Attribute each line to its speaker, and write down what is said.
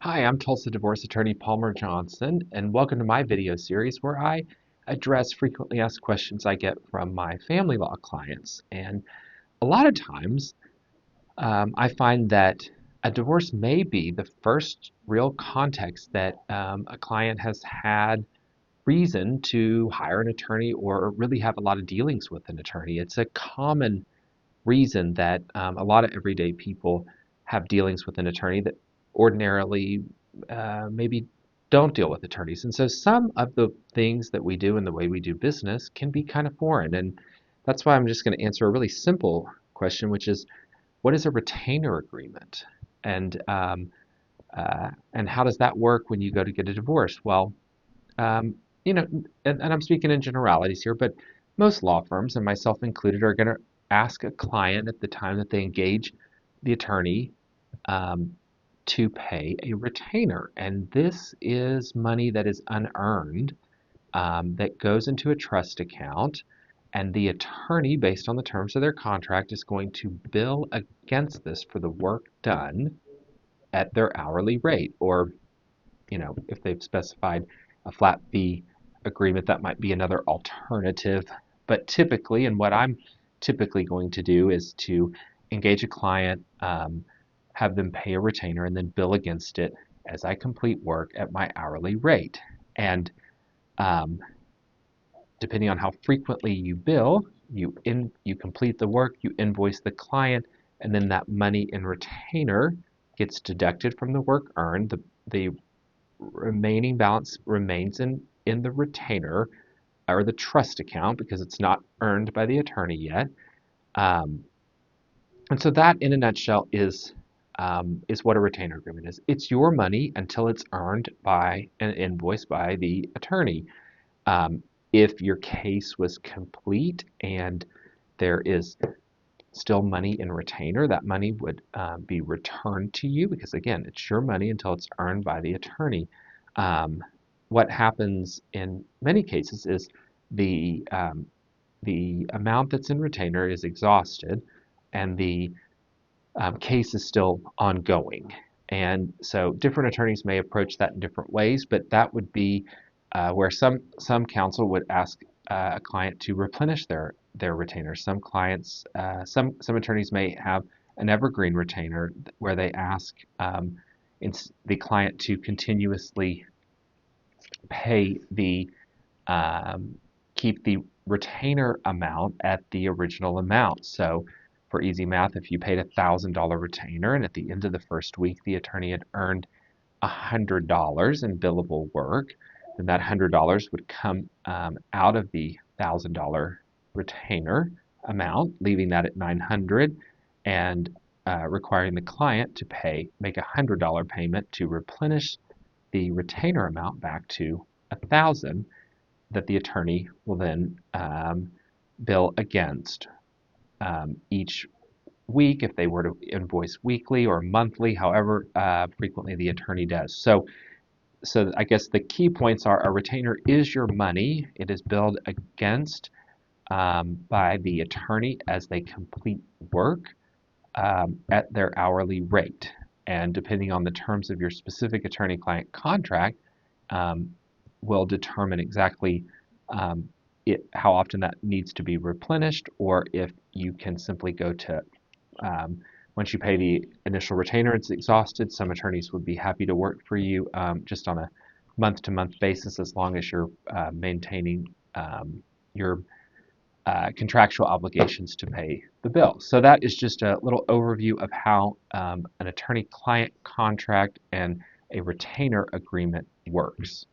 Speaker 1: Hi, I'm Tulsa divorce attorney Palmer Johnson, and welcome to my video series where I address frequently asked questions I get from my family law clients. And a lot of times, I find that a divorce may be the first real context that a client has had reason to hire an attorney or really have a lot of dealings with an attorney. It's a common reason that a lot of everyday people have dealings with an attorney that ordinarily maybe don't deal with attorneys. And so some of the things that we do and the way we do business can be kind of foreign. And that's why I'm just going to answer a really simple question, which is what is a retainer agreement? And and how does that work when you go to get a divorce? Well, um, and I'm speaking in generalities here, but most law firms, and myself included, are going to ask a client at the time that they engage the attorney um, to pay a retainer. And this is money that is unearned that goes into a trust account. And the attorney, based on the terms of their contract, is going to bill against this for the work done at their hourly rate, or if they've specified a flat fee agreement, that might be another alternative. But typically, and what I'm typically going to do is to engage a client, have them pay a retainer, and then bill against it as I complete work at my hourly rate. And um, depending on how frequently you bill, you complete the work, you invoice the client, and then that money in retainer gets deducted from the work earned. The remaining balance remains in the retainer or the trust account because it's not earned by the attorney yet. Um, and so that, in a nutshell, is what a retainer agreement is. It's your money until it's earned by an invoice by the attorney. If your case was complete and there is still money in retainer, that money would be returned to you because, again, it's your money until it's earned by the attorney. Um, what happens in many cases is the amount that's in retainer is exhausted and the case is still ongoing. And so different attorneys may approach that in different ways, but that would be where some counsel would ask a client to replenish their retainer. Some clients, some attorneys may have an evergreen retainer where they ask the client to continuously pay um, keep the retainer amount at the original amount. So for easy math, if you paid $1,000 retainer and at the end of the first week the attorney had earned $100 in billable work, then that $100 would come out of the $1,000 retainer amount, leaving that at $900 and requiring the client to make a $100 payment to replenish the retainer amount back to $1,000 that the attorney will then bill against each week if they were to invoice weekly or monthly, however frequently the attorney does. So I guess the key points are a retainer is your money. It is billed against by the attorney as they complete work at their hourly rate. And depending on the terms of your specific attorney-client contract, um, will determine exactly how often that needs to be replenished, or if you can simply go to once you pay the initial retainer, it's exhausted. Some attorneys would be happy to work for you just on a month-to-month basis as long as you're maintaining your contractual obligations to pay the bill. So that is just a little overview of how an attorney-client contract and a retainer agreement works.